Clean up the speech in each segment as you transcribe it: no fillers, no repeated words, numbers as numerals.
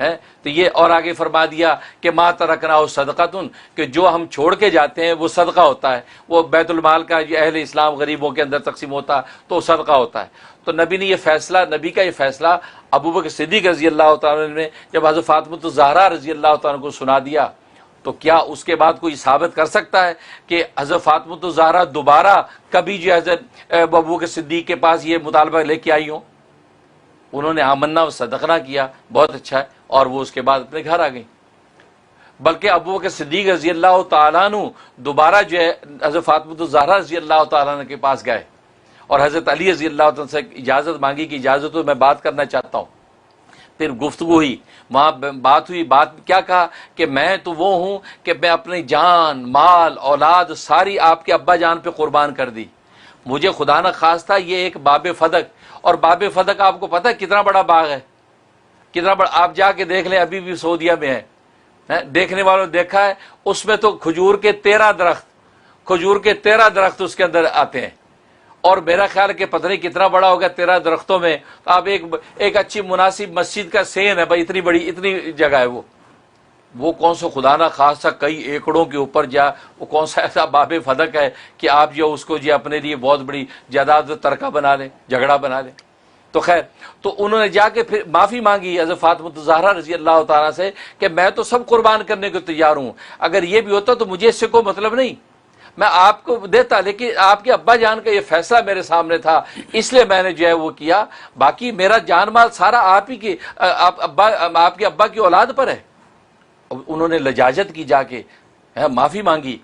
ہے. تو یہ اور آگے فرما دیا کہ ما ترکنہ صدقۃ، کہ جو ہم چھوڑ کے جاتے ہیں وہ صدقہ ہوتا ہے، وہ بیت المال کا جو اہل اسلام غریبوں کے اندر تقسیم ہوتا ہے تو وہ صدقہ ہوتا ہے. تو نبی نے یہ فیصلہ، نبی کا یہ فیصلہ ابوبکر صدیق رضی اللہ تعالیٰ نے جب حضرت فاطمہ الزہرا رضی اللہ تعالیٰ کو سنا دیا، تو کیا اس کے بعد کوئی ثابت کر سکتا ہے کہ حضرت فاطمہ الزہرا دوبارہ کبھی جو حضرت ابوبکر صدیق کے پاس یہ مطالبہ لے کے آئی ہوں؟ انہوں نے آمنا و صدقنا کیا، بہت اچھا ہے، اور وہ اس کے بعد اپنے گھر آ گئی. بلکہ ابوبکر صدیق رضی اللہ تعالیٰ عنہ دوبارہ جو ہے حضرت فاطمہ الزہرا رضی اللہ تعالیٰ عنہ کے پاس گئے اور حضرت علی رضی اللہ تعالیٰ سے اجازت مانگی کہ اجازت ہو، میں بات کرنا چاہتا ہوں. پھر گفتگو ہوئی، وہاں بات ہوئی. بات کیا کہا کہ میں تو وہ ہوں کہ میں اپنی جان، مال، اولاد ساری آپ کے ابا جان پہ قربان کر دی. مجھے خدا نہ خواستہ یہ ایک باب فدق، اور باب فدق آپ کو پتہ ہے کتنا بڑا باغ ہے، کتنا بڑا، آپ جا کے دیکھ لیں، ابھی بھی سعودیہ میں ہے، دیکھنے والوں نے دیکھا ہے. اس میں تو کھجور کے 13 درخت، کھجور کے 13 درخت اس کے اندر آتے ہیں. اور میرا خیال ہے کہ پتہ نہیں کتنا بڑا ہوگا 13 درختوں میں. آپ ایک اچھی مناسب مسجد کا سین ہے بھائی، اتنی بڑی، اتنی جگہ ہے. وہ کون سا خدا نہ خاصا کئی ایکڑوں کے اوپر وہ کون سا ایسا باب فدق ہے کہ آپ جو اس کو جی اپنے لیے بہت بڑی جائیداد ترکہ بنا لیں، جھگڑا بنا لیں. تو خیر، تو انہوں نے جا کے پھر معافی مانگی حضرت فاطمہ الزہرا رضی اللہ تعالیٰ سے کہ میں تو سب قربان کرنے کو تیار ہوں، اگر یہ بھی ہوتا تو مجھے اس سے کوئی مطلب نہیں، میں آپ کو دیتا، لیکن آپ کے ابا جان کا یہ فیصلہ میرے سامنے تھا، اس لیے میں نے جو ہے وہ کیا. باقی میرا جان مال سارا آپ ہی کی، آپ کے ابا کی اولاد پر ہے. انہوں نے لجاجت کی، جا کے معافی مانگی.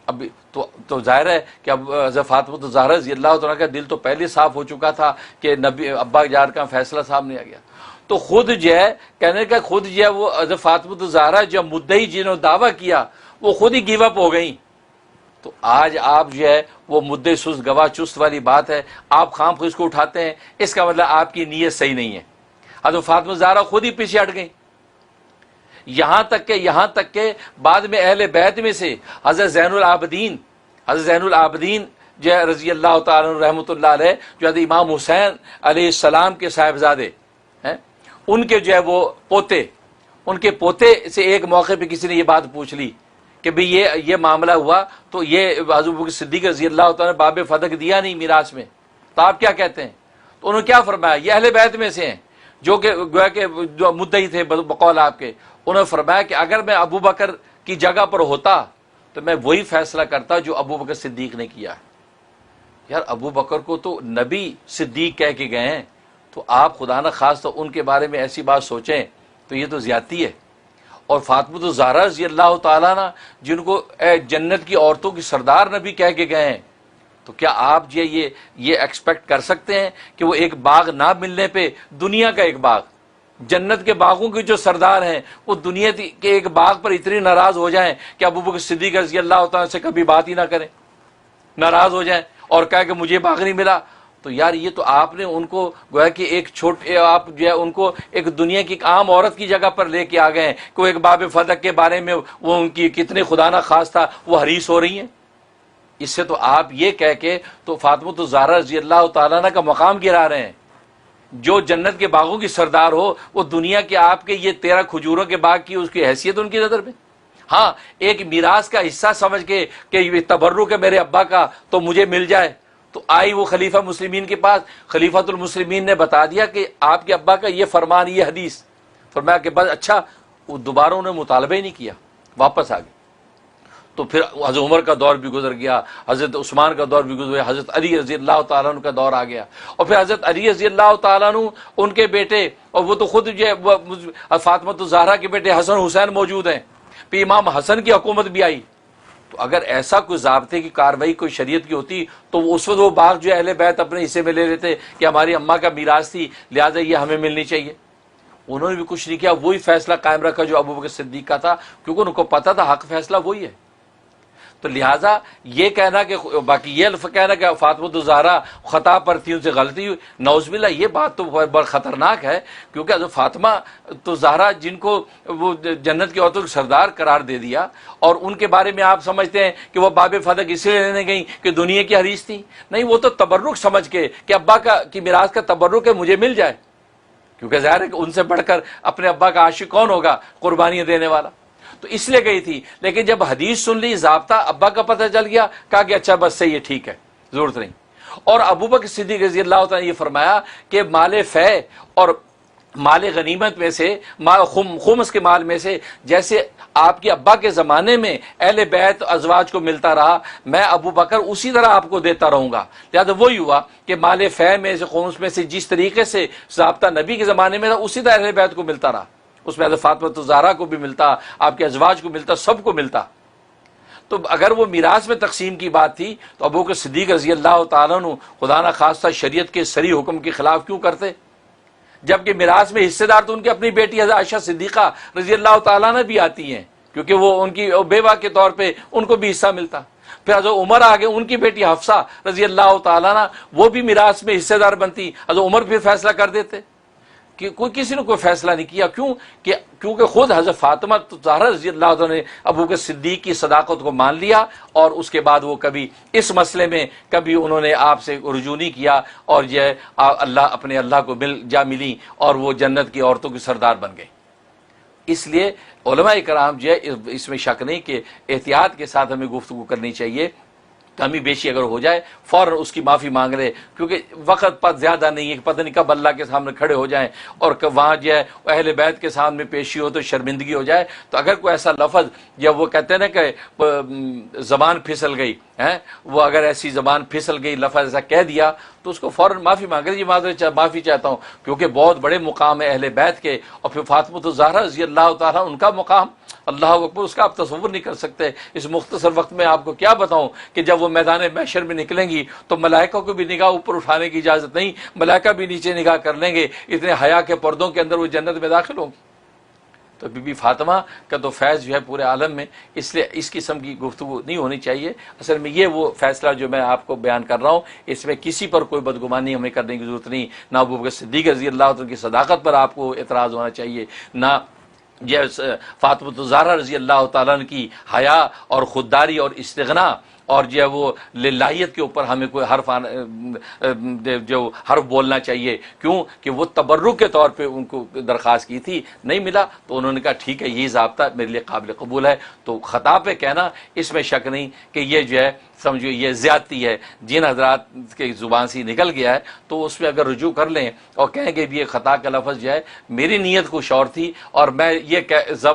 اب تو ظاہر ہے کہ اب حضرت فاطمہ الزہرا رضی اللہ تعالیٰ کا دل تو پہلے صاف ہو چکا تھا کہ نبی ابا جان کا فیصلہ سامنے آ گیا. تو خود جو ہے کہنے کا، خود جو ہے وہ حضرت فاطمہ الزہرا جو مدعی جنہوں نے دعویٰ کیا وہ خود ہی گیو اپ ہو گئیں. تو آج آپ جو ہے وہ مدعے سست گواہ چست والی بات ہے، آپ خام خود اس کو اٹھاتے ہیں، اس کا مطلب آپ کی نیت صحیح نہیں ہے. حضرت فاطمہ الزہرا خود ہی پیچھے ہٹ گئیں. یہاں تک کہ بعد میں اہل بیت میں سے حضرت زین العابدین جو ہے رضی اللہ تعالیٰ رحمۃ اللہ علیہ، جو حضرت امام حسین علیہ السلام کے صاحبزادے ہیں، ان کے جو ہے وہ پوتے، ان کے پوتے سے ایک موقع پہ کسی نے یہ بات پوچھ لی کہ بھئی یہ معاملہ ہوا تو یہ حضرت ابوبکر صدیق رضی اللہ تعالیٰ نے باب فدق دیا نہیں میراث میں، تو آپ کیا کہتے ہیں؟ تو انہوں نے کیا فرمایا، یہ اہل بیت میں سے ہیں جو کہ گویا کہ جو مدعی تھے بقول آپ کے. انہوں نے فرمایا کہ اگر میں ابو بکر کی جگہ پر ہوتا تو میں وہی فیصلہ کرتا جو ابو بکر صدیق نے کیا. یار ابو بکر کو تو نبی صدیق کہہ کے گئے ہیں، تو آپ خدا نہ خاص تو ان کے بارے میں ایسی بات سوچیں تو یہ تو زیادتی ہے. اور فاطمہ الزہرا رضی اللہ تعالیٰ نا، جن کو جنت کی عورتوں کی سردار نبی کہہ کے گئے ہیں، تو کیا آپ جو یہ ایکسپیکٹ کر سکتے ہیں کہ وہ ایک باغ نہ ملنے پہ، دنیا کا ایک باغ، جنت کے باغوں کے جو سردار ہیں، وہ دنیا کے ایک باغ پر اتنی ناراض ہو جائیں کہ ابوبکر صدیق رضی اللہ تعالیٰ سے کبھی بات ہی نہ کریں، ناراض ہو جائیں اور کہا کہ مجھے باغ نہیں ملا؟ تو یار یہ تو آپ نے ان کو گویا کہ ایک چھوٹے، آپ جو ہے ان کو ایک دنیا کی ایک عام عورت کی جگہ پر لے کے آ گئے ہیں کہ وہ ایک باب فدق کے بارے میں وہ ان کی کتنے خدا نہ خواستہ وہ حریص ہو رہی ہیں. اس سے تو آپ یہ کہہ کے تو فاطمہ الزہرا رضی اللہ تعالیٰ عنہ کا مقام گرا رہے ہیں. جو جنت کے باغوں کی سردار ہو، وہ دنیا کے آپ کے یہ 13 کھجوروں کے باغ کی اس کی حیثیت ان کی نظر میں. ہاں، ایک میراث کا حصہ سمجھ کے کہ یہ تبرک ہے میرے ابا کا تو مجھے مل جائے، تو آئی وہ خلیفہ مسلمین کے پاس، خلیفۃ المسلمین نے بتا دیا کہ آپ کے ابا کا یہ فرمان، یہ حدیث. فرمایا کہ بس اچھا. وہ دوبارہ انہوں نے مطالبہ ہی نہیں کیا، واپس آ گئے. تو پھر حضرت عمر کا دور بھی گزر گیا، حضرت عثمان کا دور بھی گزر گیا، حضرت علی رضی اللہ تعالیٰ عنہ کا دور آ گیا، اور پھر حضرت علی رضی اللہ تعالیٰ عنہ ان کے بیٹے، اور وہ تو خود جو ہے فاطمہ الزہرا کے بیٹے حسن حسین موجود ہیں، پھر امام حسن کی حکومت بھی آئی. تو اگر ایسا کوئی ضابطے کی کاروائی کوئی شریعت کی ہوتی تو اس وقت وہ باغ جو اہل بیت اپنے حصے میں لے لیتے کہ ہماری اماں کا میراث تھی لہٰذا یہ ہمیں ملنی چاہیے. انہوں نے بھی کچھ نہیں کیا، وہی فیصلہ قائم رکھا جو ابوبکر صدیق کا تھا، کیونکہ ان کو پتا تھا حق فیصلہ وہی ہے. تو لہٰذا یہ کہنا کہ باقی یہ کہنا کہ فاطمہ الزہرا خطا پر تھی، ان سے غلطی ہوئی، نعوذ باللہ، یہ بات تو بڑا خطرناک ہے. کیونکہ حضرت فاطمہ تو زہرا جن کو وہ جنت کی عورتوں کے سردار قرار دے دیا، اور ان کے بارے میں آپ سمجھتے ہیں کہ وہ باب فدق اس لیے لینے گئیں کہ دنیا کی حریص تھی؟ نہیں، وہ تو تبرک سمجھ کے کہ ابا کی میراث کا تبرک ہے، مجھے مل جائے. کیونکہ ظاہر ہے کہ ان سے بڑھ کر اپنے ابا کا عاشق کون ہوگا قربانیاں دینے والا. تو اس لیے گئی تھی. لیکن جب حدیث سن لی, ضابطہ ابا کا پتہ چل گیا, کہا کہ اچھا بس صحیح ہے, ٹھیک ہے, ضرورت نہیں. اور ابو بکر صدیق رضی اللہ تعالیٰ نے یہ فرمایا کہ مال فے اور مال غنیمت میں سے, خمس کے مال میں سے, جیسے آپ کے ابا کے زمانے میں اہل بیت ازواج کو ملتا رہا, میں ابو بکر اسی طرح آپ کو دیتا رہوں گا. لہٰذا وہی ہوا کہ مال فے میں سے, خمس میں سے جس طریقے سے ضابطہ نبی کے زمانے میں تھا اسی طرح اہل بیت کو ملتا رہا. اس میں حضرت فاطمہ الزہرا کو بھی ملتا, آپ کے ازواج کو ملتا, سب کو ملتا. تو اگر وہ میراث میں تقسیم کی بات تھی تو ابو بکر صدیق رضی اللہ تعالیٰ عنہ خدا نہ خواستہ شریعت کے صریح حکم کے خلاف کیوں کرتے؟ جبکہ میراث میں حصے دار تو ان کی اپنی بیٹی حضرت عائشہ صدیقہ رضی اللہ تعالیٰ عنہ بھی آتی ہیں, کیونکہ وہ ان کی بیوہ کے طور پہ ان کو بھی حصہ ملتا. پھر حضرت عمر آگے, ان کی بیٹی حفصہ رضی اللہ تعالیٰ عنہ وہ بھی میراث میں حصے دار بنتی. حضرت عمر پھر فیصلہ کر دیتے کہ کسی نے کوئی فیصلہ نہیں کیا. کیوں؟ کیونکہ خود حضرت فاطمہ زہرا رضی اللہ عنہ نے ابو بکر صدیق کی صداقت کو مان لیا, اور اس کے بعد وہ کبھی اس مسئلے میں کبھی انہوں نے آپ سے رجوع نہیں کیا, اور یہ اپنے اللہ کو ملی اور وہ جنت کی عورتوں کی سردار بن گئے. اس لیے علماء کرام جو ہے اس میں شک نہیں کہ احتیاط کے ساتھ ہمیں گفتگو کرنی چاہیے. کمی بیشی اگر ہو جائے فوراً اس کی معافی مانگ لے, کیونکہ وقت پت زیادہ نہیں ہے, پتہ نہیں کب اللہ کے سامنے کھڑے ہو جائیں اور وہاں جو ہے اہل بیت کے سامنے پیشی ہو تو شرمندگی ہو جائے. تو اگر کوئی ایسا لفظ, جب وہ کہتے ہیں نا کہ زبان پھسل گئی ہے, وہ اگر ایسی زبان پھسل گئی لفظ ایسا کہہ دیا تو اس کو فوراً معافی مانگے, جی معافی چاہتا ہوں, کیونکہ بہت بڑے مقام ہے اہل بیت کے. اور پھر فاطمہ الزہرا رضی اللہ تعالیٰ ان کا مقام, اللہ اکبر, اس کا آپ تصور نہیں کر سکتے. اس مختصر وقت میں آپ کو کیا بتاؤں کہ جب وہ میدان محشر میں نکلیں گی تو ملائکہ کو بھی نگاہ اوپر اٹھانے کی اجازت نہیں, ملائکہ بھی نیچے نگاہ کر لیں گے, اتنے حیا کے پردوں کے اندر وہ جنت میں داخل ہوں گی. تو بی بی فاطمہ کا تو فیض جو ہے پورے عالم میں, اس لیے اس قسم کی گفتگو نہیں ہونی چاہیے. اصل میں یہ وہ فیصلہ جو میں آپ کو بیان کر رہا ہوں, اس میں کسی پر کوئی بدگمانی ہمیں کرنے کی ضرورت نہیں. نہ ابو بکر صدیق رضی اللہ عنہ کی صداقت پر آپ کو اعتراض ہونا چاہیے, نہ فاطمہ الزہرا رضی اللہ تعالیٰ عنہ کی حیا اور خودداری اور استغنا اور جو ہے وہ للہیت کے اوپر ہمیں کوئی حرف بولنا چاہیے. کیوں کہ وہ تبرک کے طور پہ ان کو درخواست کی تھی, نہیں ملا تو انہوں نے کہا ٹھیک ہے یہی ضابطہ میرے لیے قابل قبول ہے. تو خطا پہ کہنا اس میں شک نہیں کہ یہ جو ہے سمجھو یہ زیادتی ہے. جن حضرات کے زبان سے نکل گیا ہے تو اس میں اگر رجوع کر لیں اور کہیں کہ یہ خطا کا لفظ جو ہے میری نیت کچھ اور تھی اور میں یہ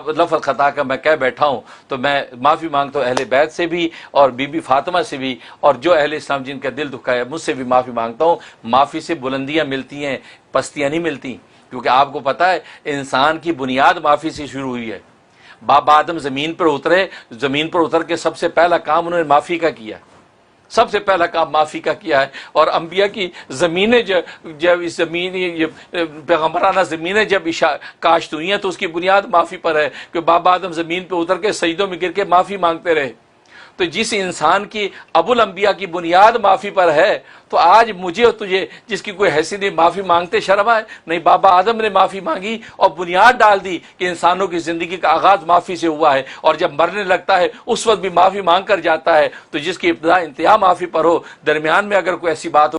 لفظ خطا کا میں کہہ بیٹھا ہوں, تو میں معافی مانگتا ہوں اہل بیت سے بھی اور بی بی فاطمہ سے بھی, اور جو اہل اسلام جن کا دل دکھا ہے مجھ سے بھی معافی مانگتا ہوں. معافی سے بلندیاں ملتی ہیں, پستیاں نہیں ملتی. کیونکہ آپ کو پتہ ہے انسان کی بنیاد معافی سے شروع ہوئی ہے. بابا آدم زمین پر اترے, زمین پر اتر کے سب سے پہلا کام انہوں نے معافی کا کیا, سب سے پہلا کام معافی کا کیا ہے. اور انبیاء کی زمینیں جب اس زمین پیغمبرانہ زمینیں جب کاشت ہوئی ہیں تو اس کی بنیاد معافی پر ہے کہ بابا آدم زمین پہ اتر کے سجدوں میں گر کے معافی مانگتے رہے. تو جس انسان کی ابو الانبیاء کی بنیاد معافی پر ہے, تو آج مجھے اور تجھے جس کی کوئی حیثیت نہیں معافی مانگتے شرم آئے؟ نہیں, بابا آدم نے معافی مانگی اور بنیاد ڈال دی کہ انسانوں کی زندگی کا آغاز معافی سے ہوا ہے, اور جب مرنے لگتا ہے اس وقت بھی معافی مانگ کر جاتا ہے. تو جس کی ابتدا انتہا معافی پر ہو, درمیان میں اگر کوئی ایسی بات ہو